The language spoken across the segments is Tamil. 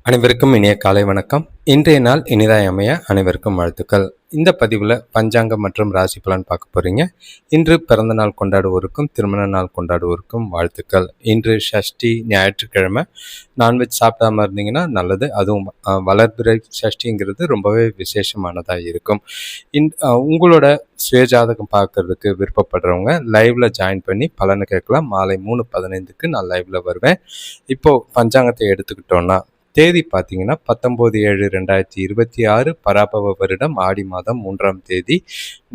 அனைவருக்கும் இனிய காலை வணக்கம். இன்றைய நாள் இனிதாய் அமைய அனைவருக்கும் வாழ்த்துக்கள். இந்த பதிவில் பஞ்சாங்கம் மற்றும் ராசி பலன் பார்க்க போகிறீங்க. இன்று பிறந்த நாள் கொண்டாடுவோருக்கும் திருமண நாள் கொண்டாடுவோருக்கும் வாழ்த்துக்கள். இன்று ஷஷ்டி ஞாயிற்றுக்கிழமை. நான்வெஜ் சாப்பிடாம இருந்தீங்கன்னா நல்லது. அதுவும் வளர்பிறை ஷஷ்டிங்கிறது ரொம்பவே விசேஷமானதாக இருக்கும். உங்களோட சுயஜாதகம் பார்க்கறதுக்கு விருப்பப்படுறவங்க லைவில் ஜாயின் பண்ணி பலனை கேட்கலாம். மாலை 3:15க்கு நான் லைவில் வருவேன். இப்போது பஞ்சாங்கத்தை எடுத்துக்கிட்டோன்னா தேதி பார்த்தீங்கன்னா 19/7/2026 பராபவ வருடம் ஆடி மாதம் 3ஆம் தேதி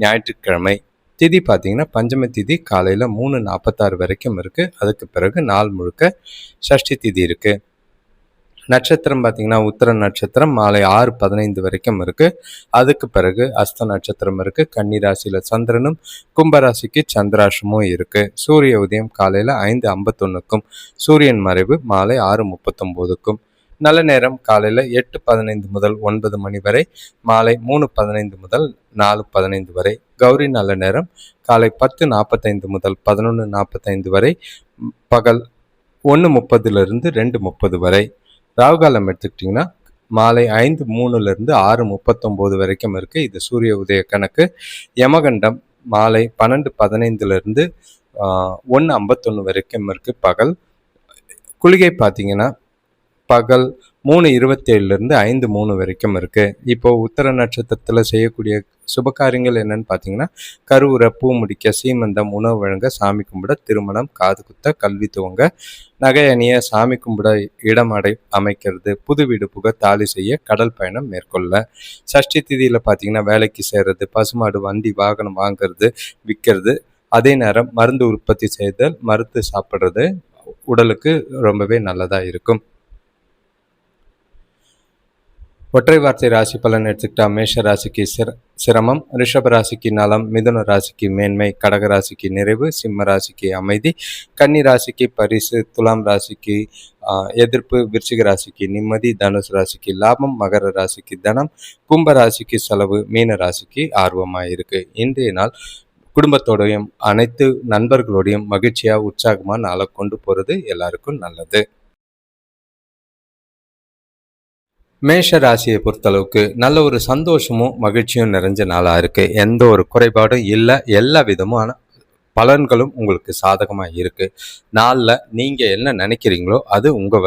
ஞாயிற்றுக்கிழமை. திதி பார்த்தீங்கன்னா பஞ்சம திதி காலையில் 3:46 வரைக்கும் இருக்குது. அதுக்கு பிறகு நாள் முழுக்க ஷஷ்டி திதி இருக்குது. நட்சத்திரம் பார்த்தீங்கன்னா உத்திர நட்சத்திரம் மாலை 6:15 வரைக்கும் இருக்குது. அதுக்கு பிறகு அஸ்த நட்சத்திரம் இருக்குது. கன்னிராசியில் சந்திரனும் கும்பராசிக்கு சந்திராஷ்டமும் இருக்குது. சூரிய உதயம் காலையில் 5:51க்கும் சூரியன் மறைவு மாலை 6:39க்கும். நல்ல நேரம் காலையில் 8:15 முதல் 9 மணி வரை, மாலை 3:15 முதல் 4:15 வரை. கௌரி நல்ல நேரம் காலை 10:45 முதல் 11:45 வரை, பகல் 1:30லிருந்து 2:30 வரை. ராகுகாலம் எடுத்துக்கிட்டிங்கன்னா மாலை 5:03லிருந்து 6:39 வரைக்கும் இருக்குது. இது சூரிய உதய கணக்கு. யமகண்டம் மாலை 12:15லிருந்து 1:51 வரைக்கும் இருக்குது பகல். குளிகை பார்த்தீங்கன்னா பகல் 3:27லிருந்து 5:03 வரைக்கும் இருக்குது. இப்போது உத்தர நட்சத்திரத்தில் செய்யக்கூடிய சுபகாரியங்கள் என்னன்னு பார்த்தீங்கன்னா கருவுரை, பூ முடிக்க, சீமந்தம், உணவு வழங்க, சாமி கும்பிட, திருமணம், காது குத்த, கல்வி துவங்க, நகை அணிய, சாமி கும்பிட, இடம் அமைக்கிறது, புது வீடு புக, தாலி செய்ய, கடல் பயணம் மேற்கொள்ள. சஷ்டி திதியில் பார்த்தீங்கன்னா வேலைக்கு சேர்றது, பசுமாடு, வண்டி, வாகனம் வாங்கிறது, விற்கிறது. அதே நேரம் மருந்து உற்பத்தி செய்தல், மருந்து சாப்பிட்றது உடலுக்கு ரொம்பவே நல்லதாக இருக்கும். ஒற்றை வார்த்தை ராசி பலன் எடுத்துக்கிட்டா மேஷ ராசிக்கு சிரமம், ரிஷப ராசிக்கு நலம், மிதுன ராசிக்கு மேன்மை, கடக ராசிக்கு நிறைவு, சிம்ம ராசிக்கு அமைதி, கன்னி ராசிக்கு பரிசு, துலாம் ராசிக்கு எதிர்ப்பு, விருச்சிக ராசிக்கு நிம்மதி, தனுசு ராசிக்கு லாபம், மகர ராசிக்கு தனம், கும்ப ராசிக்கு செலவு, மீன ராசிக்கு ஆர்வமாக இருக்கு. இன்றைய நாள் குடும்பத்தோடையும் அனைத்து நண்பர்களோடையும் மகிழ்ச்சியாக உற்சாகமாக நாளை கொண்டு போகிறது எல்லாருக்கும் நல்லது. மேஷ ராசியை பொறுத்தளவுக்கு நல்ல ஒரு சந்தோஷமும் மகிழ்ச்சியும் நிறைஞ்ச நாளாக இருக்குது. எந்த ஒரு குறைபாடும் இல்லை. எல்லா விதமான பலன்களும் உங்களுக்கு சாதகமாக இருக்குது. நாளில் நீங்கள் என்ன நினைக்கிறீங்களோ அது உங்கள்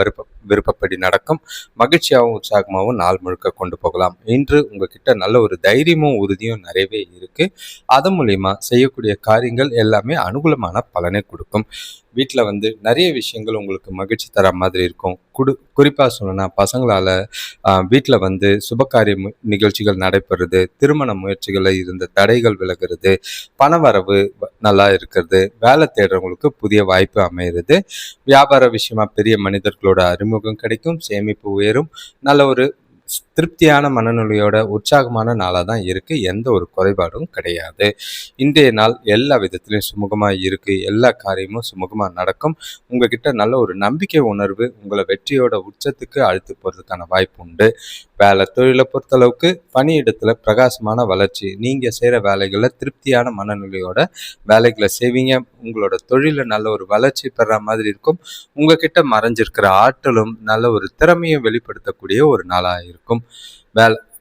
விருப்பப்படி நடக்கும். மகிழ்ச்சியாகவும் உற்சாகமாகவும் நாள் முழுக்க கொண்டு போகலாம். இன்று உங்ககிட்ட நல்ல ஒரு தைரியமும் உறுதியும் நிறையவே இருக்குது. அதன் மூலிமா செய்யக்கூடிய காரியங்கள் எல்லாமே அனுகூலமான பலனை கொடுக்கும். வீட்டில் நிறைய விஷயங்கள் உங்களுக்கு மகிழ்ச்சி தர மாதிரி இருக்கும். குறிப்பாக சொல்லணும்னா பசங்களால் வீட்டில் சுபகாரிய நிகழ்ச்சிகள் நடைபெறுறது, திருமண முயற்சிகளில் இருந்த தடைகள் விலகிறது, பணவரவு நல்லா இருக்கிறது, வேலை தேடுறவங்களுக்கு புதிய வாய்ப்பு அமைகிறது, வியாபார விஷயமா பெரிய மனிதர்களோட அறிமுகம் கிடைக்கும், சேமிப்பு உயரும், நல்ல ஒரு திருப்தியான மனநிலையோட உற்சாகமான நாளாக தான் இருக்குது. எந்த ஒரு குறைபாடும் கிடையாது. இன்றைய நாள் எல்லா விதத்திலையும் சுமூகமாக இருக்குது. எல்லா காரியமும் சுமூகமாக நடக்கும். உங்ககிட்ட நல்ல ஒரு நம்பிக்கை உணர்வு உங்களை வெற்றியோட உச்சத்துக்கு அழுத்து போகிறதுக்கான வாய்ப்பு உண்டு. வேலை தொழிலை பொறுத்தளவுக்கு பணியிடத்தில் பிரகாசமான வளர்ச்சி. நீங்கள் செய்கிற வேலைகளில் திருப்தியான மனநிலையோட வேலைகளை செய்வீங்க. உங்களோட தொழிலில் நல்ல ஒரு வளர்ச்சி பெற மாதிரி இருக்கும். உங்ககிட்ட மறைஞ்சிருக்கிற ஆற்றலும் நல்ல ஒரு திறமையை வெளிப்படுத்தக்கூடிய ஒரு நாளாக இருக்கும்.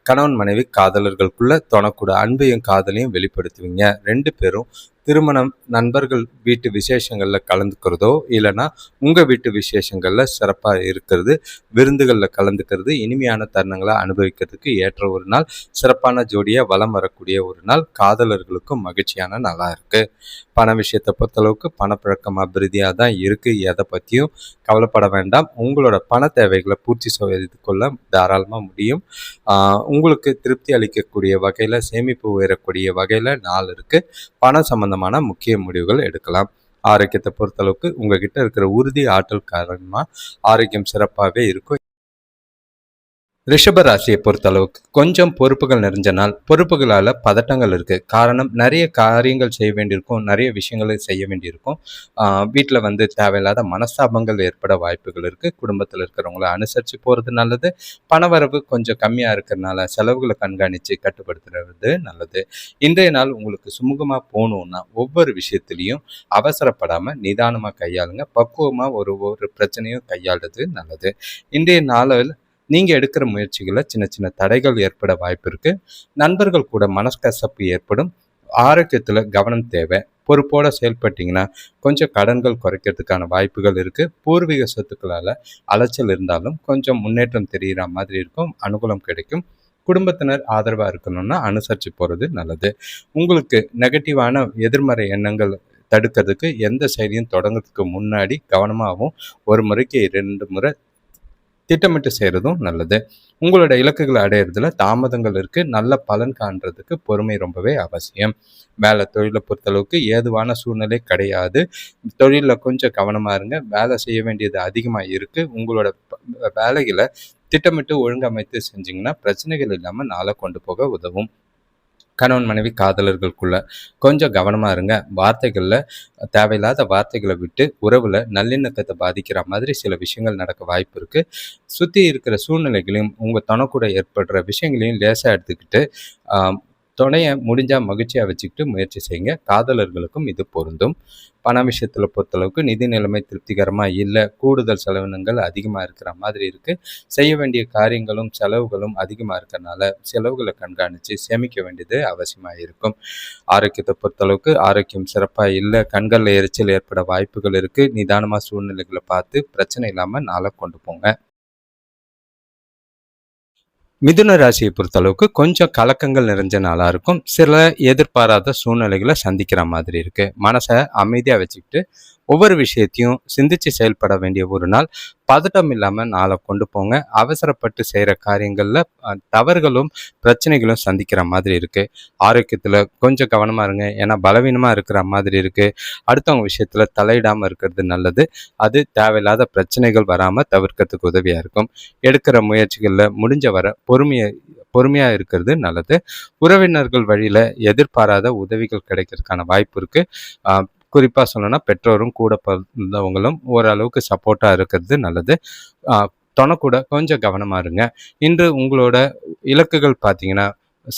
கணவன் மனைவி காதலர்களுக்குள்ள தோணக்கூட அன்பையும் காதலையும் வெளிப்படுத்துவீங்க. 2 பேரும் திருமணம், நண்பர்கள் வீட்டு விசேஷங்களில் கலந்துக்கிறதோ இல்லைன்னா உங்கள் வீட்டு விசேஷங்களில் சிறப்பாக இருக்கிறது, விருந்துகளில் கலந்துக்கிறது, இனிமையான தருணங்களை அனுபவிக்கிறதுக்கு ஏற்ற ஒரு நாள். சிறப்பான ஜோடியாக வலம் வரக்கூடிய ஒரு நாள். காதலர்களுக்கும் மகிழ்ச்சியான நாளாக இருக்குது. பண விஷயத்தை பொறுத்தளவுக்கு பணப்பழக்கம் அபிவிருத்தியாக தான் இருக்குது. எதை பற்றியும் கவலைப்பட வேண்டாம். உங்களோட பண தேவைகளை பூர்த்தி செய்து கொள்ள தாராளமாக முடியும். உங்களுக்கு திருப்தி அளிக்கக்கூடிய வகையில், சேமிப்பு உயரக்கூடிய வகையில் நாள் இருக்குது. பணம் சம்பந்தமான முக்கிய முடிவுகள் எடுக்கலாம். ஆரோக்கியத்தை பொறுத்தளவுக்கு உங்ககிட்ட இருக்கிற உறுதி ஆற்றல் காரணமாக ஆரோக்கியம் சிறப்பாகவே இருக்கும். ரிஷப ராசியை பொறுத்த அளவுக்கு கொஞ்சம் பொறுப்புகள் நிறைஞ்ச நாள். பொறுப்புகளால் பதட்டங்கள் இருக்குது. காரணம், நிறைய காரியங்கள் செய்ய வேண்டியிருக்கும், நிறைய விஷயங்களை செய்ய வேண்டியிருக்கும். வீட்டில் தேவையில்லாத மனஸ்தாபங்கள் ஏற்பட வாய்ப்புகள் இருக்குது. குடும்பத்தில் இருக்கிறவங்கள அனுசரித்து போகிறது நல்லது. பணவரவு கொஞ்சம் கம்மியாக இருக்கிறதுனால செலவுகளை கண்காணித்து கட்டுப்படுத்துறது நல்லது. இன்றைய நாள் உங்களுக்கு சுமூகமாக போகணுன்னா ஒவ்வொரு விஷயத்துலேயும் அவசரப்படாமல் நிதானமாக கையாளுங்க. பக்குவமாக ஒரு பிரச்சனையும் கையாளுறது நல்லது. இன்றைய நாளில் நீங்கள் எடுக்கிற முயற்சிகளில் சின்ன சின்ன தடைகள் ஏற்பட வாய்ப்பு இருக்குது. நண்பர்கள் கூட மனக்கசப்பு ஏற்படும். ஆரோக்கியத்தில் கவனம் தேவை. பொறுப்போட செயல்பட்டீங்கன்னா கொஞ்சம் கடன்கள் குறைக்கிறதுக்கான வாய்ப்புகள் இருக்குது. பூர்வீக சொத்துக்களால் அலைச்சல் இருந்தாலும் கொஞ்சம் முன்னேற்றம் தெரிகிற மாதிரி இருக்கும். அனுகூலம் கிடைக்கும். குடும்பத்தினர் ஆதரவாக இருக்கணும்னா அனுசரித்து போகிறது நல்லது. உங்களுக்கு நெகட்டிவான எதிர்மறை எண்ணங்கள் தடுக்கிறதுக்கு எந்த செயலியும் தொடங்கிறதுக்கு முன்னாடி கவனமாகவும் ஒரு முறைக்கு 2 முறை திட்டமிட்டு செய்கிறதும் நல்லது. உங்களோட இலக்குகளை அடையிறதுல தாமதங்கள் இருக்குது. நல்ல பலன் காண்றதுக்கு பொறுமை ரொம்பவே அவசியம். வேலை தொழிலை பொறுத்தளவுக்கு ஏதுவான சூழ்நிலை கிடையாது. தொழிலில் கொஞ்சம் கவனமாக இருங்க. வேலை செய்ய வேண்டியது அதிகமாக இருக்குது. உங்களோட வேலைகளை திட்டமிட்டு ஒழுங்கமைத்து செஞ்சிங்கன்னா பிரச்சனைகள் இல்லாமல் நாளை கொண்டு போக உதவும். கணவன் மனைவி காதலர்களுக்குள்ள கொஞ்சம் கவனமாக இருங்க. வார்த்தைகளில் தேவையில்லாத வார்த்தைகளை விட்டு உறவில் நல்லிணக்கத்தை பாதிக்கிற மாதிரி சில விஷயங்கள் நடக்க வாய்ப்பு இருக்குது. சுற்றி இருக்கிற சூழ்நிலைகளையும் உங்கள் தனக்கூட ஏற்படுற விஷயங்களையும் லேசாக எடுத்துக்கிட்டு துணையை முடிஞ்சால் மகிழ்ச்சியாக வச்சுக்கிட்டு முயற்சி செய்யுங்க. காதலர்களுக்கும் இது பொருந்தும். பண விஷயத்தில் பொறுத்தளவுக்கு நிதி நிலைமை திருப்திகரமாக இல்லை. கூடுதல் செலவினங்கள் அதிகமாக இருக்கிற மாதிரி இருக்குது. செய்ய வேண்டிய காரியங்களும் செலவுகளும் அதிகமாக இருக்கிறனால செலவுகளை கண்காணித்து சேமிக்க வேண்டியது அவசியமாக இருக்கும். ஆரோக்கியத்தை பொறுத்தளவுக்கு ஆரோக்கியம் சிறப்பாக இல்லை. கண்களில் எரிச்சல் ஏற்பட வாய்ப்புகள் இருக்குது. நிதானமாக சூழ்நிலைகளை பார்த்து பிரச்சனை இல்லாமல் நாளை கொண்டு போங்க. மிதுன ராசியை பொறுத்தளவுக்கு கொஞ்சம் கலக்கங்கள் நிறைஞ்ச நாளாக இருக்கும். சில எதிர்பாராத சூழ்நிலைகளை சந்திக்கிற மாதிரி இருக்குது. மனசை அமைதியாக வச்சுக்கிட்டு ஒவ்வொரு விஷயத்தையும் சிந்திச்சு செயல்பட வேண்டிய ஒரு நாள். பதட்டம் இல்லாமல் நாளை கொண்டு போங்க. அவசரப்பட்டு செய்கிற காரியங்களில் தவறுகளும் பிரச்சனைகளும் சந்திக்கிற மாதிரி இருக்குது. ஆரோக்கியத்தில் கொஞ்சம் கவனமாக இருங்க. ஏன்னா பலவீனமாக இருக்கிற மாதிரி இருக்குது. அடுத்தவங்க விஷயத்தில் தலையிடாமல் இருக்கிறது நல்லது. அது தேவையில்லாத பிரச்சனைகள் வராமல் தவிர்க்கிறதுக்கு உதவியாக இருக்கும். எடுக்கிற முயற்சிகளில் முடிஞ்ச வர பொறுமையாக இருக்கிறது நல்லது. உறவினர்கள் வழியில் எதிர்பாராத உதவிகள் கிடைக்கிறதுக்கான வாய்ப்பு இருக்குது. குறிப்பாக சொல்லணும்னா பெற்றோரும் கூட பிறந்தவங்களும் ஓரளவுக்கு சப்போர்ட்டாக இருக்கிறது நல்லது. கூட கொஞ்சம் கவனமாக இருங்க. இன்று உங்களோட இலக்குகள் பார்த்தீங்கன்னா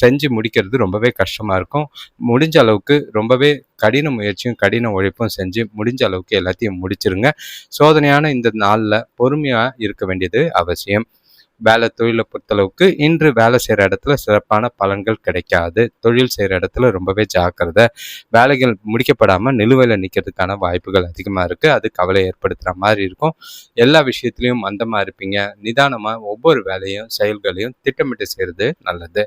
செஞ்சு முடிக்கிறது ரொம்பவே கஷ்டமாக இருக்கும். முடிஞ்ச அளவுக்கு ரொம்பவே கடின முயற்சியும் கடின உழைப்பும் செஞ்சு முடிஞ்ச அளவுக்கு எல்லாத்தையும் முடிச்சிருங்க. சோதனையான இந்த நாளில் பொறுமையாக இருக்க வேண்டியது அவசியம். வேலை தொழிலை பொறுத்தளவுக்கு இன்று வேலை செய்கிற இடத்துல சிறப்பான பலன்கள் கிடைக்காது. தொழில் செய்கிற இடத்துல ரொம்பவே ஜாக்கிரதை. வேலைகள் முடிக்கப்படாமல் நிலுவையில் நிற்கிறதுக்கான வாய்ப்புகள் அதிகமாக இருக்குது. அது கவலை ஏற்படுத்துகிற மாதிரி இருக்கும். எல்லா விஷயத்துலையும் மந்தமாக இருப்பீங்க. நிதானமாக ஒவ்வொரு வேலையும் செயல்களையும் திட்டமிட்டு செய்கிறது நல்லது.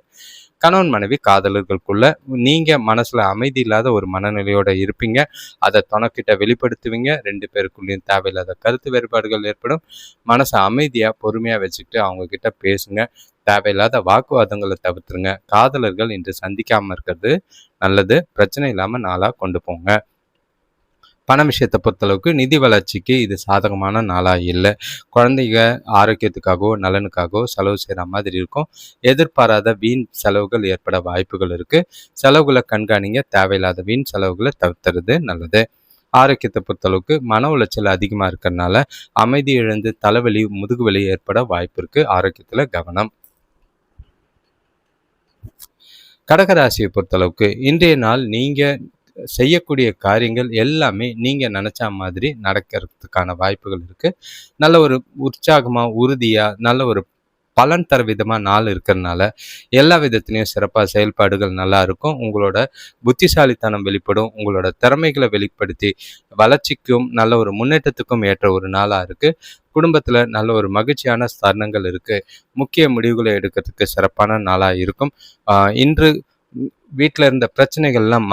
கணவன் மனைவி காதலர்களுக்குள்ள நீங்கள் மனசில் அமைதி இல்லாத ஒரு மனநிலையோடு இருப்பீங்க. அதை துணைக்கிட்ட வெளிப்படுத்துவீங்க. 2 பேருக்குள்ளேயும் தேவையில்லாத கருத்து வேறுபாடுகள் ஏற்படும். மனசை அமைதியாக பொறுமையாக வச்சுக்கிட்டு அவங்கக்கிட்ட பேசுங்க. தேவையில்லாத வாக்குவாதங்களை தவிர்த்துருங்க. காதலர்கள் இன்று சந்திக்காமல் இருக்கிறது நல்லது. பிரச்சனை இல்லாமல் நாளாக கொண்டு போங்க. பண விஷயத்தை பொறுத்தளவுக்கு நிதி வளர்ச்சிக்கு இது சாதகமான நாளாக இல்லை. குழந்தைங்க ஆரோக்கியத்துக்காகவோ நலனுக்காகவோ செலவு செய்கிற மாதிரி இருக்கும். எதிர்பாராத வீண் செலவுகள் ஏற்பட வாய்ப்புகள் இருக்குது. செலவுகளை கண்காணிங்க. தேவையில்லாத வீண் செலவுகளை தவிர்த்துறது நல்லது. ஆரோக்கியத்தை பொறுத்தளவுக்கு மன உளைச்சல் அதிகமாக இருக்கிறதுனால அமைதி இழந்து தலைவலி முதுகுவலி ஏற்பட வாய்ப்பு இருக்குது. ஆரோக்கியத்தில் கவனம். கடகராசியை பொறுத்தளவுக்கு இன்றைய நாள் நீங்கள் செய்யக்கூடிய காரியங்கள் எல்லாமே நீங்கள் நினச்ச மாதிரி நடக்கிறதுக்கான வாய்ப்புகள் இருக்குது. நல்ல ஒரு உற்சாகமாக உறுதியாக நல்ல ஒரு பலன் தர விதமாக நாள் இருக்கிறதுனால எல்லா விதத்துலேயும் சிறப்பாக செயல்பாடுகள் நல்லா இருக்கும். உங்களோட புத்திசாலித்தனம் வெளிப்படும். உங்களோட திறமைகளை வெளிப்படுத்தி வளர்ச்சிக்கும் நல்ல ஒரு முன்னேற்றத்துக்கும் ஏற்ற ஒரு நாளாக இருக்குது. குடும்பத்தில் நல்ல ஒரு மகிழ்ச்சியான தருணங்கள் இருக்குது. முக்கிய முடிவுகளை எடுக்கிறதுக்கு சிறப்பான நாளாக இருக்கும். இன்று வீட்டில் இருந்த பிரச்சனைகள்லாம்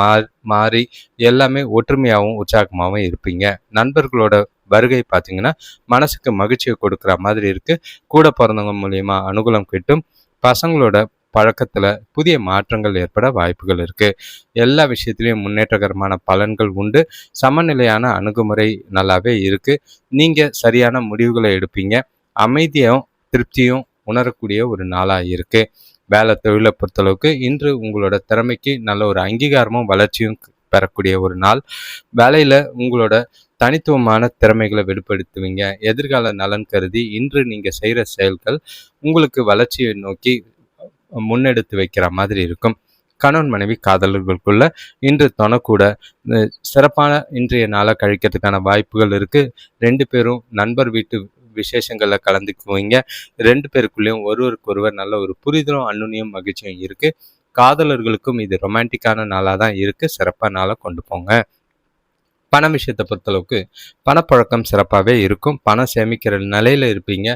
மாறி எல்லாமே ஒற்றுமையாகவும் உற்சாகமாகவும் இருப்பீங்க. நண்பர்களோட வருகை பார்த்தீங்கன்னா மனசுக்கு மகிழ்ச்சியை கொடுக்குற மாதிரி இருக்குது. கூட பிறந்தவங்க மூலியமா அனுகூலம் கிட்டும். பசங்களோட பழக்கத்தில் புதிய மாற்றங்கள் ஏற்பட வாய்ப்புகள் இருக்குது. எல்லா விஷயத்துலேயும் முன்னேற்றகரமான பலன்கள் உண்டு. சமநிலையான அணுகுமுறை நல்லாவே இருக்குது. நீங்கள் சரியான முடிவுகளை எடுப்பீங்க. அமைதியும் திருப்தியும் உணரக்கூடிய ஒரு நாளாக இருக்குது. வேலை தொழிலை பொறுத்தளவுக்கு இன்று உங்களோட திறமைக்கு நல்ல ஒரு அங்கீகாரமும் வளர்ச்சியும் பெறக்கூடிய ஒரு நாள். வேலையில் உங்களோட தனித்துவமான திறமைகளை வெளிப்படுத்துவீங்க. எதிர்கால நலன் கருதி இன்று நீங்கள் செய்கிற செயல்கள் உங்களுக்கு வளர்ச்சியை நோக்கி முன்னெடுத்து வைக்கிற மாதிரி இருக்கும். கணவன் மனைவி காதலர்களுக்குள்ள இன்று கூட சிறப்பான இன்றைய நாளை கழிக்கிறதுக்கான வாய்ப்புகள் இருக்குது. 2 பேரும் நண்பர் வீட்டு விசேஷங்களில் கலந்துக்குவீங்க. 2 பேருக்குள்ளேயும் ஒருவருக்கொருவர் நல்ல ஒரு புரிதலும் அன்னுனியும் மகிழ்ச்சியும் இருக்குது. காதலர்களுக்கும் இது ரொமான்டிக்கான நாளாக தான் இருக்குது. சிறப்பான நாளாக கொண்டு போங்க. பண விஷயத்தை பொறுத்தளவுக்கு பணப்பழக்கம் சிறப்பாகவே இருக்கும். பணம் சேமிக்கிற நிலையில் இருப்பீங்க.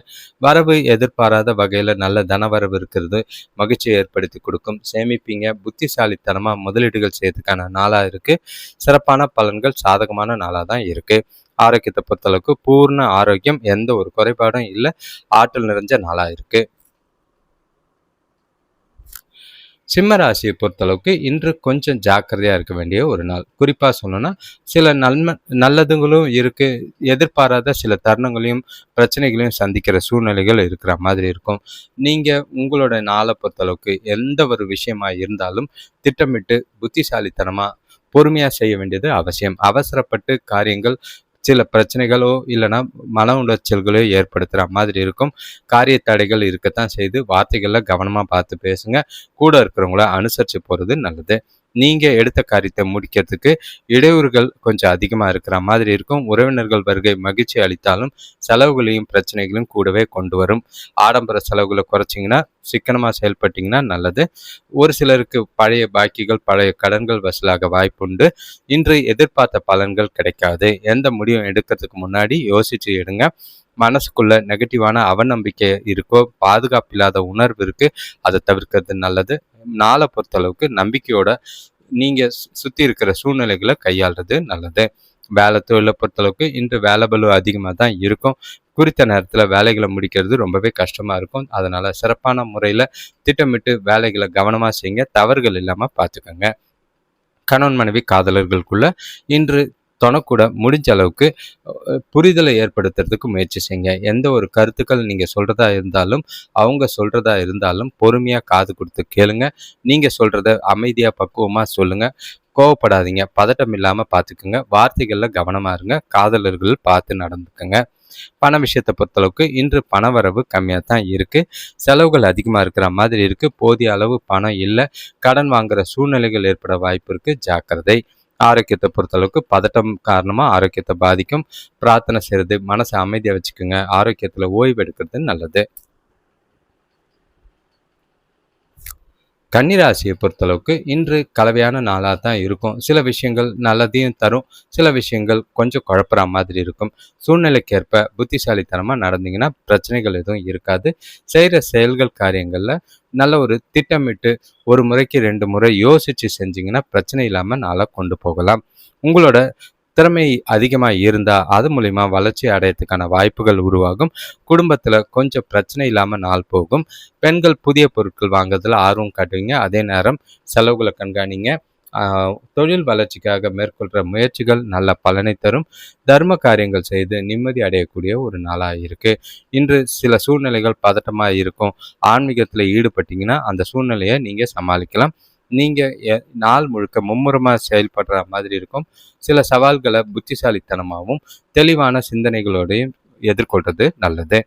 வரவு எதிர்பாராத வகையில் நல்ல தனவரவு இருக்கிறது மகிழ்ச்சியை ஏற்படுத்தி கொடுக்கும். சேமிப்பீங்க. புத்திசாலித்தனமாக முதலீடுகள் செய்யறதுக்கான நாளாக இருக்குது. சிறப்பான பலன்கள் சாதகமான நாளாக தான் இருக்குது. ஆரோக்கியத்தை பொறுத்தளவுக்கு பூர்ண ஆரோக்கியம், எந்த ஒரு குறைபாடும் இல்லை, ஆற்றல் நிறைஞ்ச நாளாக இருக்குது. சிம்ம ராசியை பொறுத்தளவுக்கு இன்று கொஞ்சம் ஜாக்கிரதையாக இருக்க வேண்டிய ஒரு நாள். குறிப்பாக சொல்லணும்னா சில நல்லதுங்களும் இருக்குது, எதிர்பாராத சில தருணங்களையும் பிரச்சனைகளையும் சந்திக்கிற சூழ்நிலைகள் இருக்கிற மாதிரி இருக்கும். நீங்கள் உங்களோட நாளை பொறுத்தளவுக்கு எந்த ஒரு விஷயமா இருந்தாலும் திட்டமிட்டு புத்திசாலித்தனமாக பொறுமையாக செய்ய வேண்டியது அவசியம். அவசரப்பட்டு காரியங்கள் சில பிரச்சனைகளோ இல்லைன்னா மன உளைச்சல்களோ ஏற்படுத்துகிற மாதிரி இருக்கும். காரிய தடைகள் இருக்கத்தான் செய்து வார்த்தைகளில் கவனமாக பார்த்து பேசுங்க. கூட இருக்கிறவங்கள அனுசரித்து போகிறது நல்லது. நீங்கள் எடுத்த காரியத்தை முடிக்கிறதுக்கு இடையூறுகள் கொஞ்சம் அதிகமாக இருக்கிற மாதிரி இருக்கும். உறவினர்கள் வருகை மகிழ்ச்சி அளித்தாலும் செலவுகளையும் பிரச்சனைகளையும் கூடவே கொண்டு வரும். ஆடம்பர செலவுகளை குறைச்சிங்கன்னா சிக்கனமாக செயல்பட்டிங்கன்னா நல்லது. ஒரு சிலருக்கு பழைய பாக்கிகள் பழைய கடன்கள் வசூலாக வாய்ப்புண்டு. இன்று எதிர்பார்த்த பலன்கள் கிடைக்காது. எந்த முடிவும் எடுக்கிறதுக்கு முன்னாடி யோசித்து எடுங்க. மனசுக்குள்ள நெகட்டிவான அவநம்பிக்கை இருக்கோ, பாதுகாப்பு இல்லாத உணர்வு இருக்குது, அதை தவிர்க்கிறது நல்லது. நாளை பொறுத்தளவுக்கு நம்பிக்கையோட நீங்கள் சுற்றி இருக்கிற சூழ்நிலைகளை கையாளுறது நல்லது. வேலை தொழிலை பொறுத்தளவுக்கு இன்று வேலை பளு அதிகமாக தான் இருக்கும். குறித்த நேரத்தில் வேலைகளை முடிக்கிறது ரொம்பவே கஷ்டமாக இருக்கும். அதனால் சிறப்பான முறையில் திட்டமிட்டு வேலைகளை கவனமாக செய்யுங்க. தவறுகள் இல்லாமல் பார்த்துக்கோங்க. கணவன் மனைவி காதலர்களுக்குள்ள இன்று தொணக்கூட முடிஞ்ச அளவுக்கு புரிதலை ஏற்படுத்துறதுக்கு முயற்சி செய்யுங்க. எந்த ஒரு கருத்துக்கள் நீங்கள் சொல்கிறதா இருந்தாலும் அவங்க சொல்கிறதா இருந்தாலும் பொறுமையாக காது கொடுத்து கேளுங்க. நீங்கள் சொல்கிறத அமைதியாக பக்குவமாக சொல்லுங்கள். கோவப்படாதீங்க. பதட்டம் இல்லாமல் பார்த்துக்குங்க. வார்த்தைகளில் கவனமாக இருங்க. காதலர்கள் பார்த்து நடந்துக்குங்க. பண விஷயத்தை பொறுத்தளவுக்கு இன்று பணவரவு கம்மியாக தான் இருக்குது. செலவுகள் அதிகமாக இருக்கிற மாதிரி இருக்குது. போதிய அளவு பணம் இல்லை. கடன் வாங்குகிற சூழ்நிலைகள் ஏற்பட வாய்ப்பு இருக்குது. ஜாக்கிரதை. ஆரோக்கியத்தை பொறுத்தளவுக்கு பதட்டம் காரணமாக ஆரோக்கியத்தை பாதிக்கும். பிரார்த்தனை செய்கிறது, மனசை அமைதியாக வச்சுக்கோங்க. ஆரோக்கியத்தில் ஓய்வு எடுக்கிறது நல்லது. கன்னிராசியை பொறுத்தளவுக்கு இன்று கலவையான நாளாக தான் இருக்கும். சில விஷயங்கள் நல்லதையும் தரும், சில விஷயங்கள் கொஞ்சம் குழப்புற மாதிரி இருக்கும். சூழ்நிலைக்கேற்ப புத்திசாலித்தனமாக நடந்தீங்கன்னா பிரச்சனைகள் எதுவும் இருக்காது. செய்கிற செயல்கள் காரியங்களில் நல்ல ஒரு திட்டமிட்டு ஒரு முறைக்கு 2 முறை யோசித்து செஞ்சிங்கன்னா பிரச்சனை இல்லாமல் நாளாக கொண்டு போகலாம். உங்களோட திறமை அதிகமாக இருந்தால் அது மூலிமா வளர்ச்சி அடையறதுக்கான வாய்ப்புகள் உருவாகும். குடும்பத்தில் கொஞ்சம் பிரச்சனை இல்லாமல் நாள் போகும். பெண்கள் புதிய பொருட்கள் வாங்குறதுல ஆர்வம் காட்டுவீங்க. அதே நேரம் செலவுகளை கண்காணிங்க. தொழில் வளர்ச்சிக்காக மேற்கொள்கிற முயற்சிகள் நல்ல பலனை தரும். தர்ம காரியங்கள் செய்து நிம்மதி அடையக்கூடிய ஒரு நாளாக இருக்குது. இன்று சில சூழ்நிலைகள் பதட்டமாக இருக்கும். ஆன்மீகத்தில் ஈடுபட்டிங்கன்னா அந்த சூழ்நிலையை நீங்கள் சமாளிக்கலாம். நீங்கள் நாள் முழுக்க மும்முரமாக செயல்படுற மாதிரி இருக்கும். சில சவால்களை புத்திசாலித்தனமாகவும் தெளிவான சிந்தனைகளோடையும் எதிர்கொள்வது நல்லது.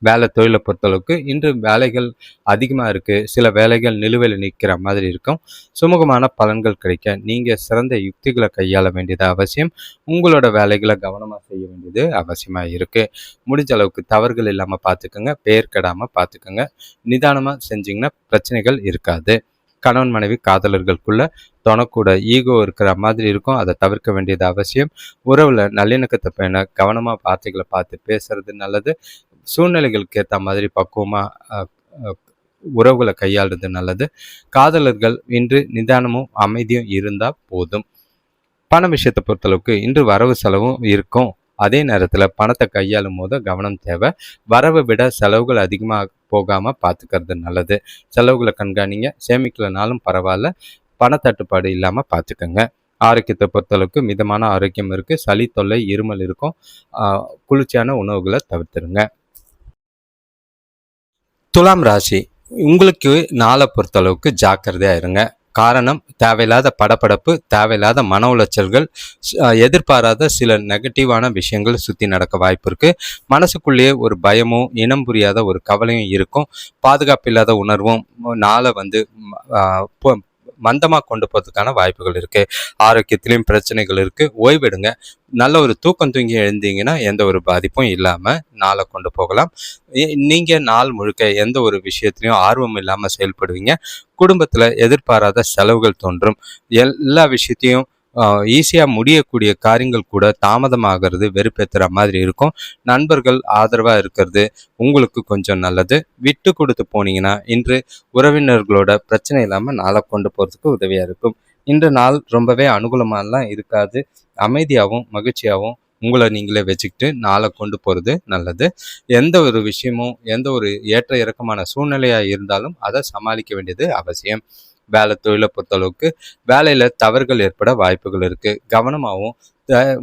வேலை தொழிலை பொறுத்தளவுக்கு இன்று வேலைகள் அதிகமாக இருக்குது. சில வேலைகள் நிலுவையில் நிற்கிற மாதிரி இருக்கும். சுமூகமான பலன்கள் கிடைக்க நீங்கள் சிறந்த யுக்திகளை கையாள வேண்டியது அவசியம். உங்களோட வேலைகளை கவனமாக செய்ய வேண்டியது அவசியமாக இருக்குது. முடிஞ்ச அளவுக்கு தவறுகள் இல்லாமல் பார்த்துக்கோங்க. பெயர் கெடாமல் பார்த்துக்கோங்க. நிதானமாக செஞ்சிங்கன்னா பிரச்சனைகள் இருக்காது. கணவன் மனைவி காதலர்களுக்குள்ள தொணக்கூட ஈகோ இருக்கிற மாதிரி இருக்கும். அதை தவிர்க்க வேண்டியது அவசியம். உறவில் நல்லிணக்கத்தை பேண கவனமாக வார்த்தைகளை பார்த்து பேசுறது நல்லது. சூழ்நிலைகளுக்கு ஏற்ற மாதிரி பக்குவமாக உறவுகளை கையாளுறது நல்லது. காதலர்கள் இன்று நிதானமும் அமைதியும் இருந்தால் போதும். பண விஷயத்தை பொறுத்தளவுக்கு இன்று வரவு செலவும் இருக்கும். அதே நேரத்தில் பணத்தை கையாளும் போது கவனம் தேவை. வரவை விட செலவுகள் அதிகமாக போகாமல் பார்த்துக்கிறது நல்லது. செலவுகளை கண்காணிங்க. சேமிக்கலனாலும் பரவாயில்ல, பணத்தட்டுப்பாடு இல்லாமல் பார்த்துக்கோங்க. ஆரோக்கியத்தை பொறுத்தளவுக்கு மிதமான ஆரோக்கியம் இருக்குது. சளி தொல்லை, இருமல் இருக்கும். குளிர்ச்சியான உணவுகளை தவிர்த்துருங்க. துலாம் ராசி, உங்களுக்கு நாளை பொறுத்தளவுக்கு ஜாக்கிரதையாக இருங்க. காரணம் தேவையில்லாத படபடப்பு, தேவையில்லாத மன உளைச்சல்கள், எதிர்பாராத சில நெகட்டிவான விஷயங்கள் சுற்றி நடக்க வாய்ப்பு இருக்குது. மனசுக்குள்ளேயே ஒரு பயமும் இனம் புரியாத ஒரு கவலையும் இருக்கும். பாதுகாப்பு இல்லாத உணர்வும் நாளை மந்தமாக கொண்டு போகிறதுக்கான வாய்ப்புகள் இருக்குது. ஆரோக்கியத்திலையும் பிரச்சனைகள் இருக்குது. ஓய்வெடுங்க. நல்ல ஒரு தூக்கம் தூங்கி எழுந்தீங்கன்னா எந்த ஒரு பாதிப்பும் இல்லாமல் நாளை கொண்டு போகலாம். நீங்கள் நாள் முழுக்க எந்த ஒரு விஷயத்துலையும் ஆர்வம் இல்லாமல் செயல்படுவீங்க. குடும்பத்தில் எதிர்பாராத செலவுகள் தோன்றும். எல்லா விஷயத்தையும் ஈஸியாக முடியக்கூடிய காரியங்கள் கூட தாமதமாகிறது வெறுப்பேற்றுற மாதிரி இருக்கும். நண்பர்கள் ஆதரவாக இருக்கிறது உங்களுக்கு கொஞ்சம் நல்லது. விட்டு கொடுத்து போனீங்கன்னா இன்று உறவினர்களோட பிரச்சனை இல்லாமல் நாளை கொண்டு போகிறதுக்கு உதவியாக இருக்கும். இன்று நாள் ரொம்பவே அனுகூலமாலாம் இருக்காது. அமைதியாகவும் மகிழ்ச்சியாகவும் உங்களை நீங்களே வச்சுக்கிட்டு நாளை கொண்டு போகிறது நல்லது. எந்த ஒரு விஷயமும் எந்த ஒரு ஏற்ற இறக்கமான சூழ்நிலையாக இருந்தாலும் அதை சமாளிக்க வேண்டியது அவசியம். வேலை தொழிலை பொறுத்தளவுக்கு வேலையில் தவறுகள் ஏற்பட வாய்ப்புகள் இருக்குது. கவனமாகவும்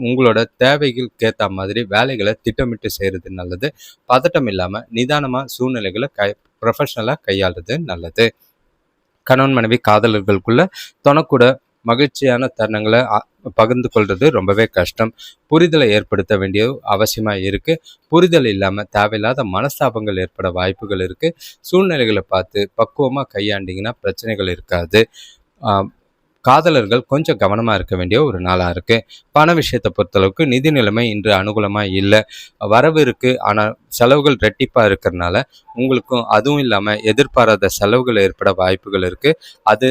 உங்களோட தேவைகளுக்கு ஏற்ற மாதிரி வேலைகளை திட்டமிட்டு செய்கிறது நல்லது. பதட்டம் இல்லாமல் நிதானமாக சூழ்நிலைகளை ப்ரொஃபஷ்னலாக கையாளுறது நல்லது. கணவன் மனைவி காதலர்களுக்குள்ள தொணக்கூட மகிழ்ச்சியான தருணங்களை பகிர்ந்து கொள்வது ரொம்பவே கஷ்டம். புரிதலை ஏற்படுத்த வேண்டிய அவசியமாக இருக்குது. புரிதல் இல்லாமல் தேவையில்லாத மனஸ்தாபங்கள் ஏற்பட வாய்ப்புகள் இருக்குது. சூழ்நிலைகளை பார்த்து பக்குவமாக கையாண்டிங்கன்னா பிரச்சனைகள் இருக்காது. காதலர்கள் கொஞ்சம் கவனமாக இருக்க வேண்டிய ஒரு நாளாக இருக்குது. பண விஷயத்தை பொறுத்தளவுக்கு நிதி நிலைமை இன்று அனுகூலமாக இல்லை. வரவு இருக்குது, ஆனால் செலவுகள் ரெட்டிப்பாக இருக்கிறதுனால உங்களுக்கும் அதுவும் இல்லாமல் எதிர்பாராத செலவுகள் ஏற்பட வாய்ப்புகள் இருக்குது. அது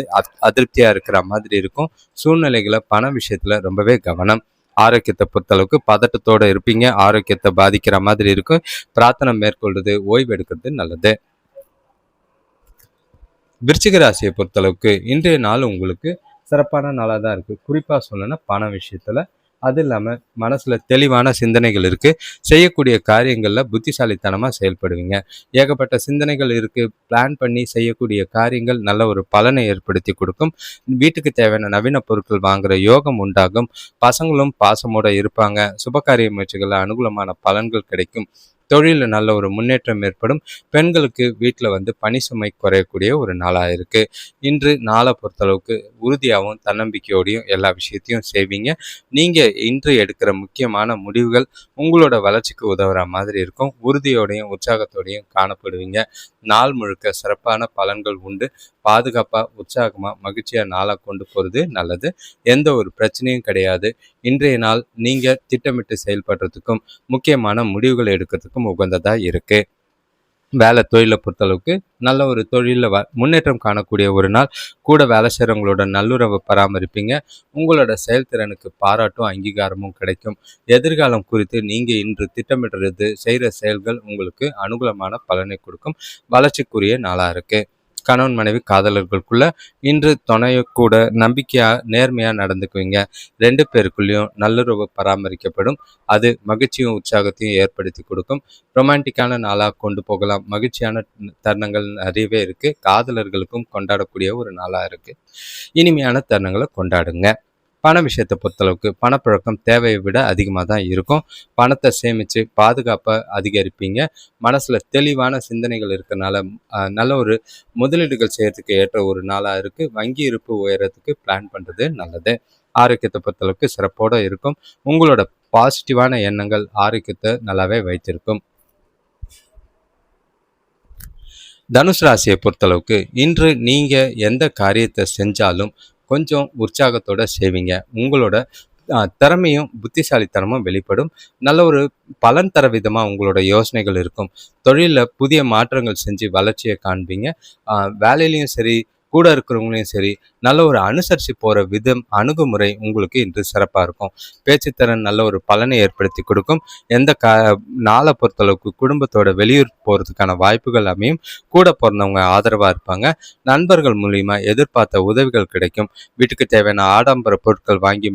அதிருப்தியாக இருக்கிற மாதிரி இருக்கும். சூழ்நிலைகளை பண விஷயத்தில் ரொம்பவே கவனம். ஆரோக்கியத்தை பொறுத்தளவுக்கு பதட்டத்தோடு இருப்பீங்க. ஆரோக்கியத்தை பாதிக்கிற மாதிரி இருக்கும். பிரார்த்தனை மேற்கொள்வது, ஓய்வு எடுக்கிறது நல்லது. விருச்சிக ராசியை பொறுத்தளவுக்கு இன்றைய நாள் உங்களுக்கு சிறப்பான நாளாக தான் இருக்குது. குறிப்பாக சொல்லணும்னா பண விஷயத்தில். அது இல்லாமல் மனசில் தெளிவான சிந்தனைகள் இருக்குது. செய்யக்கூடிய காரியங்களில் புத்திசாலித்தனமாக செயல்படுவீங்க. ஏகப்பட்ட சிந்தனைகள் இருக்குது. பிளான் பண்ணி செய்யக்கூடிய காரியங்கள் நல்ல ஒரு பலனை ஏற்படுத்தி கொடுக்கும். வீட்டுக்கு தேவையான நவீன பொருட்கள் வாங்குகிற யோகம் உண்டாகும். பசங்களும் பாசமோடு இருப்பாங்க. சுபகாரிய முயற்சிகளில் அனுகூலமான பலன்கள் கிடைக்கும். தொழிலில் நல்ல ஒரு முன்னேற்றம் ஏற்படும். பெண்களுக்கு வீட்டில் பணி சுமை குறையக்கூடிய ஒரு நாளாக இருக்குது. இன்று நாளை பொறுத்தளவுக்கு உறுதியாகவும் தன்னம்பிக்கையோடையும் எல்லா விஷயத்தையும் செய்வீங்க. நீங்கள் இன்று எடுக்கிற முக்கியமான முடிவுகள் உங்களோட வளர்ச்சிக்கு உதவுற மாதிரி இருக்கும். உறுதியோடையும் உற்சாகத்தோடையும் காணப்படுவீங்க. நாள் முழுக்க சிறப்பான பலன்கள் உண்டு. பாதுகாப்பாக உற்சாகமாக மகிழ்ச்சியாக நாளாக கொண்டு போகிறது நல்லது. எந்த ஒரு பிரச்சனையும் கிடையாது. இன்றைய நாள் நீங்கள் திட்டமிட்டு செயல்படுறதுக்கும் முக்கியமான முடிவுகள் எடுக்கிறதுக்கும் உகந்ததாக இருக்குது. வேலை தொழிலை பொறுத்தளவுக்கு நல்ல ஒரு தொழிலில் முன்னேற்றம் காணக்கூடிய ஒரு நாள். கூட வேலை செய்கிறவங்களோட நல்லுறவை பராமரிப்பீங்க. உங்களோட செயல்திறனுக்கு பாராட்டும் அங்கீகாரமும் கிடைக்கும். எதிர்காலம் குறித்து நீங்கள் இன்று திட்டமிடுறது செய்கிற செயல்கள் உங்களுக்கு அனுகூலமான பலனை கொடுக்கும். வளர்ச்சிக்குரிய நாளாக இருக்குது. கணவன் மனைவி காதலர்களுக்குள்ள இன்று துணையக்கூட நம்பிக்கையாக நேர்மையாக நடந்துக்குவீங்க. 2 பேருக்குள்ளேயும் நல்லுறவு பராமரிக்கப்படும். அது மகிழ்ச்சியும் உற்சாகத்தையும் ஏற்படுத்தி கொடுக்கும். ரொமான்டிக்கான நாளாக கொண்டு போகலாம். மகிழ்ச்சியான தருணங்கள் நிறையவே இருக்குது. காதலர்களுக்கும் கொண்டாடக்கூடிய ஒரு நாளாக இருக்குது. இனிமையான தருணங்களை கொண்டாடுங்க. பண விஷயத்தை பொறுத்தளவுக்கு பணப்புழக்கம் தேவையை விட அதிகமாக தான் இருக்கும். பணத்தை சேமித்து பாதுகாப்பை அதிகரிப்பீங்க. மனசில் தெளிவான சிந்தனைகள் இருக்கிறனால நல்ல ஒரு முதலீடுகள் செய்யறதுக்கு ஏற்ற ஒரு நாளாக இருக்குது. வங்கி இருப்பு உயரத்துக்கு பிளான் பண்ணுறது நல்லது. ஆரோக்கியத்தை பொறுத்தளவுக்கு சிறப்போடு இருக்கும். உங்களோட பாசிட்டிவான எண்ணங்கள் ஆரோக்கியத்தை நல்லாவே வைத்திருக்கும். தனுசு ராசியை பொறுத்தளவுக்கு இன்று நீங்கள் எந்த காரியத்தை செஞ்சாலும் கொஞ்சம் உற்சாகத்தோடு செய்வீங்க. உங்களோட திறமையும் புத்திசாலித்தனமும் வெளிப்படும். நல்ல ஒரு பலன் தர விதமாக உங்களோட யோசனைகள் இருக்கும். தொழிலில் புதிய மாற்றங்கள் செஞ்சு வளர்ச்சியை காண்பீங்க. வேலையிலையும் சரி, கூட இருக்கிறவங்களையும் சரி, நல்ல ஒரு அனுசரித்து போகிற அணுகுமுறை உங்களுக்கு இன்று சிறப்பாக இருக்கும். பேச்சுத்திறன் நல்ல ஒரு பலனை ஏற்படுத்தி கொடுக்கும். எந்த நாளை பொறுத்தளவுக்கு குடும்பத்தோட வெளியூர் போகிறதுக்கான வாய்ப்புகள் அமையும். கூட பிறந்தவங்க ஆதரவாக இருப்பாங்க. நண்பர்கள் மூலிமா எதிர்பார்த்த உதவிகள் கிடைக்கும். வீட்டுக்கு தேவையான ஆடம்பர பொருட்கள் வாங்கி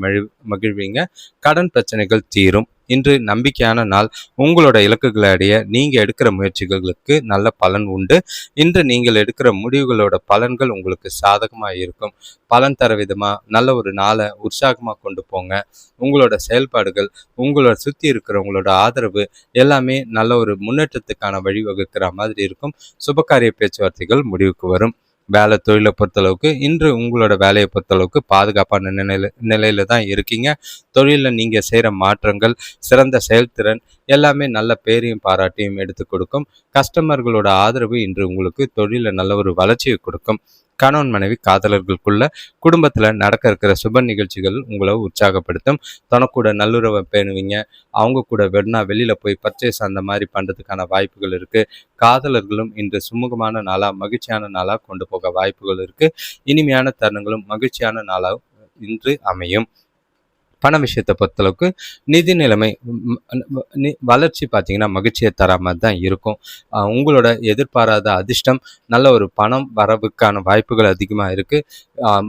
மகிழ்வீங்க. கடன் பிரச்சனைகள் தீரும். இன்று நம்பிக்கையான நாள். உங்களோட இலக்குகளை அடைய நீங்கள் எடுக்கிற முயற்சிகளுக்கு நல்ல பலன் உண்டு. இன்று நீங்கள் எடுக்கிற முடிவுகளோட பலன்கள் உங்களுக்கு சாதகமாக இருக்கும். பலன் தர விதமாக நல்ல ஒரு நாளை உற்சாகமாக கொண்டு போங்க. உங்களோட செயல்பாடுகள், உங்களோட சுற்றி இருக்கிறவங்களோட ஆதரவு எல்லாமே நல்ல ஒரு முன்னேற்றத்துக்கான வழிவகுக்கிற மாதிரி இருக்கும். சுபகாரிய பேச்சுவார்த்தைகள் முடிவுக்கு வரும். வேலை தொழிலை பொறுத்தளவுக்கு இன்று உங்களோட வேலையை பொறுத்தளவுக்கு பாதுகாப்பான நிலையில தான் இருக்கீங்க. தொழிலில் நீங்கள் செய்கிற மாற்றங்கள், சிறந்த செயல்திறன் எல்லாமே நல்ல பேரையும் பாராட்டியும் எடுத்து கொடுக்கும். கஸ்டமர்களோட ஆதரவு இன்று உங்களுக்கு தொழிலில் நல்ல ஒரு வளர்ச்சியை கொடுக்கும். கணவன் மனைவி காதலர்களுக்குள்ள குடும்பத்தில் நடக்க இருக்கிற சுப நிகழ்ச்சிகள் உங்களை உற்சாகப்படுத்தும். தனக்கூட நல்லுறவை பேணுவீங்க. அவங்க கூட வெளியில் போய் பர்ச்சேஸ் அந்த மாதிரி பண்ணுறதுக்கான வாய்ப்புகள் இருக்குது. காதலர்களும் இன்று சுமூகமான நாளாக மகிழ்ச்சியான நாளாக கொண்டு போக வாய்ப்புகள் இருக்குது. இனிமையான தருணங்களும் மகிழ்ச்சியான நாளாக இன்று அமையும். பண விஷயத்தை பொறுத்தளவுக்கு நிதி நிலைமை வளர்ச்சி பார்த்தீங்கன்னா மகிழ்ச்சியை தர மாதிரி தான் இருக்கும். உங்களோட எதிர்பாராத அதிர்ஷ்டம் நல்ல ஒரு பணம் வரவுக்கான வாய்ப்புகள் அதிகமாக இருக்குது.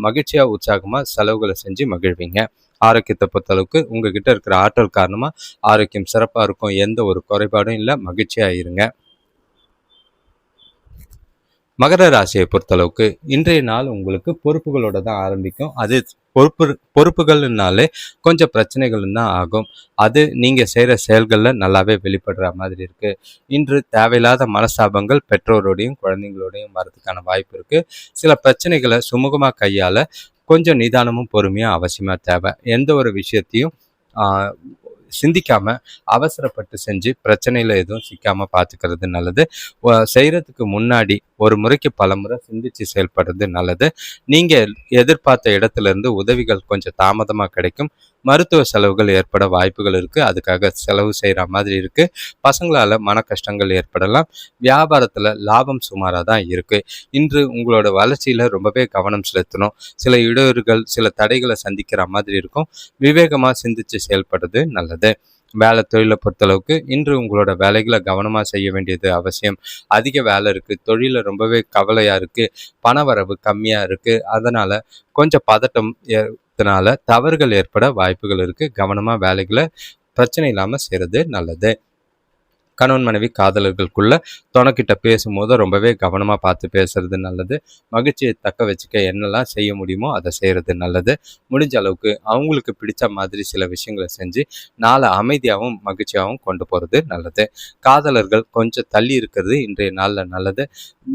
மகிழ்ச்சியாக உற்சாகமாக செலவுகளை செஞ்சு மகிழ்வீங்க. ஆரோக்கியத்தை பொறுத்தளவுக்கு உங்ககிட்ட இருக்கிற ஆற்றல் காரணமாக ஆரோக்கியம் சிறப்பாக இருக்கும். எந்த ஒரு குறைபாடும் இல்லை. மகிழ்ச்சியாக இருங்க. மகர ராசியை பொறுத்தளவுக்கு இன்றைய நாள் உங்களுக்கு பொறுப்புகளோட தான் ஆரம்பிக்கும். அது பொறுப்புகள்னாலே கொஞ்சம் பிரச்சனைகள் தான் ஆகும். அது நீங்கள் செய்கிற செயல்களில் நல்லாவே வெளிப்படுற மாதிரி இருக்குது. இன்று தேவையில்லாத மனஸ்தாபங்கள் பெற்றோரோடையும் குழந்தைங்களோடையும் வரதுக்கான வாய்ப்பு இருக்குது. சில பிரச்சனைகளை சுமூகமாக கையாள கொஞ்சம் நிதானமும் பொறுமையாக அவசியமாக தேவை. எந்த ஒரு விஷயத்தையும் சிந்திக்காம அவசரப்பட்டு செஞ்சு பிரச்சனையில எதுவும் சிக்காம பார்த்துக்கிறது நல்லது. செய்யறதுக்கு முன்னாடி ஒரு முறைக்கு பல முறை சிந்திச்சு செயல்படுறது நல்லது. நீங்க எதிர்பார்த்த இடத்துல இருந்து உதவிகள் கொஞ்சம் தாமதமா கிடைக்கும். மருத்துவ செலவுகள் ஏற்பட வாய்ப்புகள் இருக்கு. அதுக்காக செலவு செய்யற மாதிரி இருக்கு. பசங்களால மன கஷ்டங்கள் ஏற்படலாம். வியாபாரத்துல லாபம் சுமாராக தான் இருக்கு. இன்று உங்களோட வளர்ச்சியில ரொம்பவே கவனம் செலுத்தணும். சில இடையூறுகள் சில தடைகளை சந்திக்கிற மாதிரி இருக்கும். விவேகமா சிந்திச்சு செயல்படுறது நல்லது. வேலை தொழிலை பொறுத்தளவுக்கு இன்று உங்களோட வேலைகளை கவனமாக செய்ய வேண்டியது அவசியம். அதிக வேலை இருக்குது. தொழிலில் ரொம்பவே கவலையாக இருக்குது. பண வரவு கம்மியாக இருக்குது. அதனால் கொஞ்சம் பதட்டம் தவறுகள் ஏற்பட வாய்ப்புகள் இருக்குது. கவனமாக வேலைகளை பிரச்சனை இல்லாமல் செய்கிறது நல்லது. கணவன் மனைவி காதலர்களுக்குள்ள துணைக்கிட்ட பேசும்போது ரொம்பவே கவனமாக பார்த்து பேசுறது நல்லது. மகிழ்ச்சியை தக்க வச்சுக்க என்னெல்லாம் செய்ய முடியுமோ அதை செய்கிறது நல்லது. முடிஞ்ச அளவுக்கு அவங்களுக்கு பிடிச்ச மாதிரி சில விஷயங்களை செஞ்சு நாளை அமைதியாகவும் மகிழ்ச்சியாகவும் கொண்டு போகிறது நல்லது. காதலர்கள் கொஞ்சம் தள்ளி இருக்கிறது இன்றைய நாளில் நல்லது.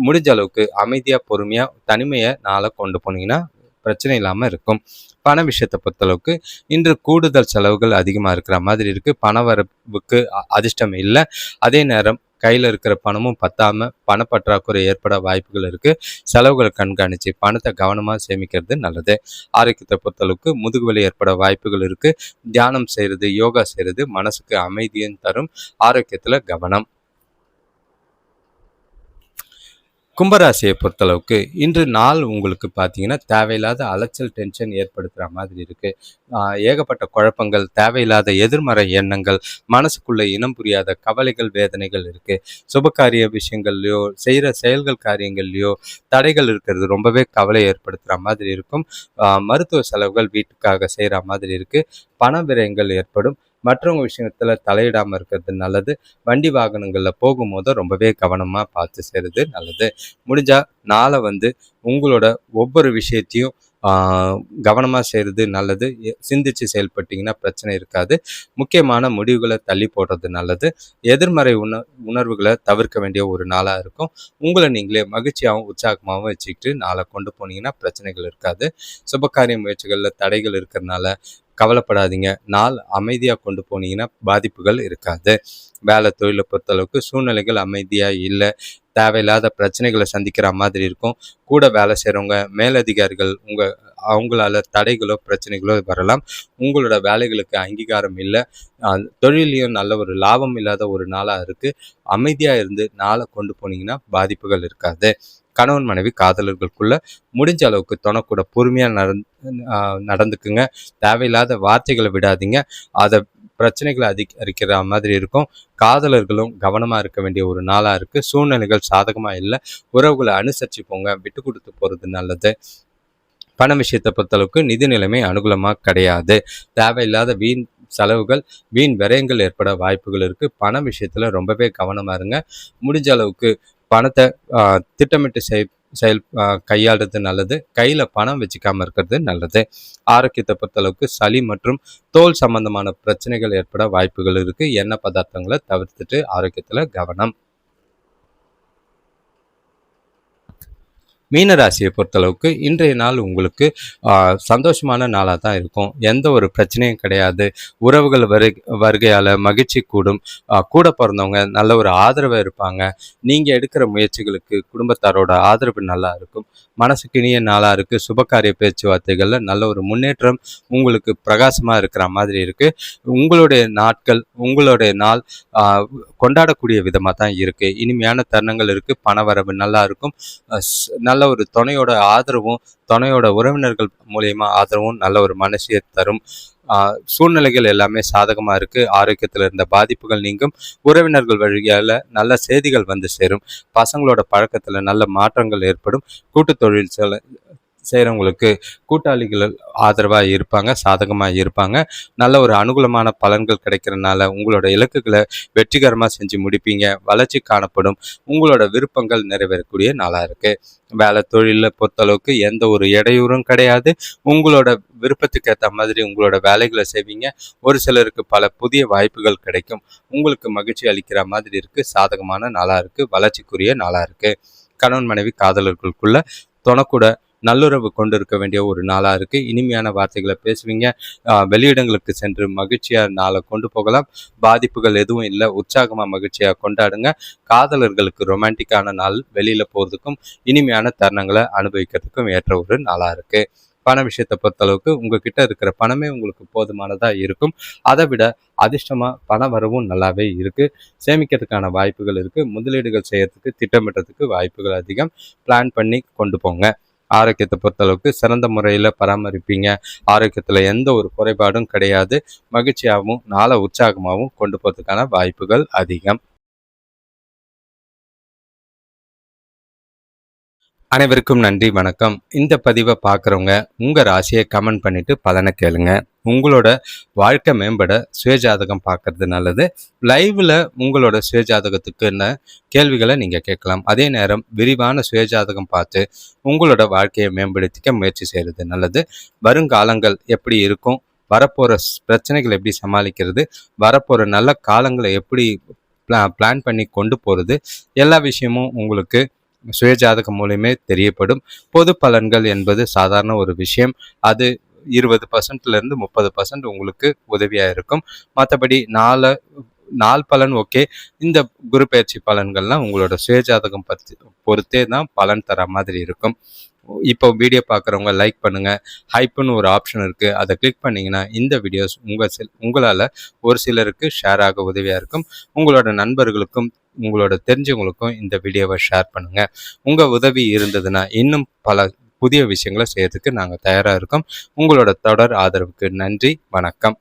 முடிஞ்ச அளவுக்கு அமைதியாக பொறுமையாக தனிமையை நாளை கொண்டு போனீங்கன்னா பிரச்சனை இல்லாமல் இருக்கும். பண விஷயத்தை பொறுத்தளவுக்கு இன்று கூடுதல் செலவுகள் அதிகமாக இருக்கிற மாதிரி இருக்குது. பண வரவுக்கு அதிர்ஷ்டம் இல்லை. அதே நேரம் கையில் இருக்கிற பணமும் பத்தாமல் பணப்பற்றாக்குறை ஏற்பட வாய்ப்புகள் இருக்குது. செலவுகளை கண்காணித்து பணத்தை கவனமாக சேமிக்கிறது நல்லது. ஆரோக்கியத்தை பொறுத்தளவுக்கு முதுகுவலி ஏற்பட வாய்ப்புகள் இருக்குது. தியானம் செய்கிறது யோகா செய்கிறது மனசுக்கு அமைதியும் தரும். ஆரோக்கியத்தில் கவனம். கும்பராசியை பொறுத்தளவுக்கு இன்று நாள் உங்களுக்கு பார்த்தீங்கன்னா தேவையில்லாத அலைச்சல் டென்ஷன் ஏற்படுத்துகிற மாதிரி இருக்குது. ஏகப்பட்ட குழப்பங்கள் தேவையில்லாத எதிர்மறை எண்ணங்கள் மனசுக்குள்ளே இனம் புரியாத கவலைகள் வேதனைகள் இருக்குது. சுபகாரிய விஷயங்கள்லையோ செய்கிற செயல்கள் காரியங்கள்லையோ தடைகள் இருக்கிறது ரொம்பவே கவலை ஏற்படுத்துகிற மாதிரி இருக்கும். மருத்துவ செலவுகள் வீட்டுக்காக செய்கிற மாதிரி இருக்குது. பண விரயங்கள் ஏற்படும். மற்றவங்க விஷயத்தில் தலையிடாமல் இருக்கிறது நல்லது. வண்டி வாகனங்களில் போகும்போது ரொம்பவே கவனமாக பார்த்து செய்கிறது நல்லது. முடிஞ்சால் நாளை உங்களோட ஒவ்வொரு விஷயத்தையும் கவனமாக செய்கிறது நல்லது. சிந்திச்சு செயல்பட்டிங்கன்னா பிரச்சனை இருக்காது. முக்கியமான முடிவுகளை தள்ளி போடுறது நல்லது. எதிர்மறை உணர்வுகளை தவிர்க்க வேண்டிய ஒரு நாளாக இருக்கும். உங்களை நீங்களே மகிழ்ச்சியாகவும் உற்சாகமாகவும் வச்சுக்கிட்டு நாளை கொண்டு போனீங்கன்னா பிரச்சனைகள் இருக்காது. சுபகாரிய முயற்சிகளில் தடைகள் இருக்கிறதுனால கவலைப்படாதீங்க. நாள் அமைதியாக கொண்டு போனீங்கன்னா பாதிப்புகள் இருக்காது. வேலை தொழிலை பொறுத்தளவுக்கு சூழ்நிலைகள் அமைதியாக இல்லை. தேவையில்லாத பிரச்சனைகளை சந்திக்கிற மாதிரி இருக்கும். கூட வேலை செய்கிறவங்க மேலதிகாரிகள் அவங்களால தடைகளோ பிரச்சனைகளோ வரலாம். உங்களோட வேலைகளுக்கு அங்கீகாரம் இல்லை. தொழிலையும் நல்ல ஒரு லாபம் இல்லாத ஒரு நாளாக இருக்குது. அமைதியாக இருந்து நாளை கொண்டு போனீங்கன்னா பாதிப்புகள் இருக்காது. கணவன் மனைவி காதலர்களுக்குள்ள முடிஞ்ச அளவுக்கு தொணக்கூட பொறுமையாக நடந்துக்குங்க. தேவையில்லாத வார்த்தைகளை விடாதீங்க. அதை பிரச்சனைகளை அதிகரிக்கிற மாதிரி இருக்கும். காதலர்களும் கவனமாக இருக்க வேண்டிய ஒரு நாளாக இருக்குது. சூழ்நிலைகள் சாதகமாக இல்லை. உறவுகளை அனுசரித்து போங்க. விட்டு கொடுத்து போகிறது நல்லது. பண விஷயத்தை பொறுத்தளவுக்கு நிதி நிலைமை அனுகூலமாக கிடையாது. தேவையில்லாத வீண் செலவுகள் வீண் விரயங்கள் ஏற்பட வாய்ப்புகள் இருக்குது. பண விஷயத்தில் ரொம்பவே கவனமாக இருங்க. முடிஞ்ச அளவுக்கு பணத்தை திட்டமிட்டு கையாளுறது நல்லது. கையில் பணம் வச்சுக்காமல் இருக்கிறது நல்லது. ஆரோக்கியத்தை பொறுத்தளவுக்கு சளி மற்றும் தோல் சம்பந்தமான பிரச்சனைகள் ஏற்பட வாய்ப்புகள் இருக்குது. எண்ணெய் பதார்த்தங்களை தவிர்த்துட்டு ஆரோக்கியத்தில் கவனம். மீன ராசியை பொறுத்தளவுக்கு இன்றைய நாள் உங்களுக்கு சந்தோஷமான நாளாக தான் இருக்கும். எந்த ஒரு பிரச்சனையும் கிடையாது. உறவுகள் வருகையால் மகிழ்ச்சி கூடும். கூட பிறந்தவங்க நல்ல ஒரு ஆதரவாக இருப்பாங்க. நீங்கள் எடுக்கிற முயற்சிகளுக்கு குடும்பத்தாரோட ஆதரவு நல்லா இருக்கும். மனசுக்கு இனிய நாளாக இருக்குது. சுபகாரிய பேச்சுவார்த்தைகளில் நல்ல ஒரு முன்னேற்றம் உங்களுக்கு பிரகாசமாக இருக்கிற மாதிரி இருக்குது. உங்களுடைய நாட்கள் உங்களுடைய நாள் கொண்டாடக்கூடிய விதமாக தான் இருக்குது. இனிமையான தருணங்கள் இருக்குது. பணவரவு நல்லா இருக்கும். நல்ல ஒரு துணையோட ஆதரவும் துணையோட உறவினர்கள் மூலியமா ஆதரவும் நல்ல ஒரு மனசியை தரும். சூழ்நிலைகள் எல்லாமே சாதகமாக இருக்குது. ஆரோக்கியத்தில் இருந்த பாதிப்புகள் நீங்கும். உறவினர்கள் வழியால் நல்ல செய்திகள் வந்து சேரும். பசங்களோட பழக்கத்தில் நல்ல மாற்றங்கள் ஏற்படும். கூட்டு தொழில் செய்கிறவங்களுக்கு கூட்டாளிகள் ஆதரவாக இருப்பாங்க, சாதகமாக இருப்பாங்க. நல்ல ஒரு அனுகூலமான பலன்கள் கிடைக்கிறனால உங்களோட இலக்குகளை வெற்றிகரமாக செஞ்சு முடிப்பீங்க. வளர்ச்சி காணப்படும். உங்களோட விருப்பங்கள் நிறைவேறக்கூடிய நாளாக இருக்குது. வேலை தொழிலில் பொறுத்தளவுக்கு எந்த ஒரு இடையூறும் கிடையாது. உங்களோட விருப்பத்துக்கு ஏற்ற மாதிரி உங்களோட வேலைகளை செய்வீங்க. ஒரு சிலருக்கு பல புதிய வாய்ப்புகள் கிடைக்கும். உங்களுக்கு மகிழ்ச்சி அளிக்கிற மாதிரி இருக்குது. சாதகமான நாளாக இருக்குது. வளர்ச்சிக்குரிய நாளாக இருக்குது. கணவன் மனைவி காதலர்களுக்குள்ள தொணக்கூட நல்லுறவு கொண்டு இருக்க வேண்டிய ஒரு நாளாக இருக்குது. இனிமையான வார்த்தைகளை பேசுவீங்க. வெளியிடங்களுக்கு சென்று மகிழ்ச்சியாக நாளை கொண்டு போகலாம். பாதிப்புகள் எதுவும் இல்லை. உற்சாகமாக மகிழ்ச்சியாக கொண்டாடுங்க. காதலர்களுக்கு ரொமான்டிக்கான நாள், வெளியில் போகிறதுக்கும் இனிமையான தருணங்களை அனுபவிக்கிறதுக்கும் ஏற்ற ஒரு நாளாக இருக்குது. பண விஷயத்தை பொறுத்தளவுக்கு உங்ககிட்ட இருக்கிற பணமே உங்களுக்கு போதுமானதாக இருக்கும். அதை விட அதிர்ஷ்டமாக பண வரவும் நல்லாவே இருக்குது. சேமிக்கிறதுக்கான வாய்ப்புகள் இருக்குது. முதலீடுகள் செய்யறதுக்கு திட்டமிட்டதுக்கு வாய்ப்புகள் அதிகம். பிளான் பண்ணி கொண்டு போங்க. ஆரோக்கியத்தை பொறுத்தளவுக்கு சிறந்த முறையில் பராமரிப்பீங்க. ஆரோக்கியத்தில் எந்த ஒரு குறைபாடும் கிடையாது. மகிழ்ச்சியாகவும் நாளை உற்சாகமாகவும் கொண்டு போகிறதுக்கான வாய்ப்புகள் அதிகம். அனைவருக்கும் நன்றி, வணக்கம். இந்த பதிவை பார்க்குறவங்க உங்கள் ராசியை கமெண்ட் பண்ணிவிட்டு பலனை கேளுங்க. உங்களோட வாழ்க்கை மேம்பட சுயஜாதகம் பார்க்கறது நல்லது. லைவில் உங்களோட சுயஜாதகத்துக்குன்னு கேள்விகளை நீங்கள் கேட்கலாம். அதே நேரம் விரிவான சுயஜாதகம் பார்த்து உங்களோட வாழ்க்கையை மேம்படுத்திக்க முயற்சி செய்கிறது நல்லது. வருங்காலங்கள் எப்படி இருக்கும், வரப்போகிற பிரச்சனைகளை எப்படி சமாளிக்கிறது, வரப்போகிற நல்ல காலங்களை எப்படி பிளான் பண்ணி கொண்டு போகிறது, எல்லா விஷயமும் உங்களுக்கு சுயஜாதகம் மூலமே தெரியப்படும். பொது பலன்கள் என்பது சாதாரண ஒரு விஷயம். அது 20%லேருந்து 30% உங்களுக்கு உதவியாக இருக்கும். மற்றபடி நாள் பலன் ஓகே. இந்த குரு பயிற்சி பலன்கள்லாம் உங்களோட சுயஜாதகம் பொறுத்தே தான் பலன் தர மாதிரி இருக்கும். இப்போ வீடியோ பார்க்குறவங்க லைக் பண்ணுங்கள். ஹைப்புன்னு ஒரு ஆப்ஷன் இருக்குது. அதை கிளிக் பண்ணிங்கன்னா இந்த வீடியோஸ் உங்களால் ஒரு சிலருக்கு ஷேர் ஆக உதவியாக இருக்கும். உங்களோட நண்பர்களுக்கும் உங்களோட தெரிஞ்சவங்களுக்கும் இந்த வீடியோவை ஷேர் பண்ணுங்கள். உங்கள் உதவி இருந்ததுன்னா இன்னும் பல புதிய விஷயங்களை செய்யறதுக்கு நாங்கள் தயாராக இருக்கோம். உங்களோட தொடர் ஆதரவுக்கு நன்றி, வணக்கம்.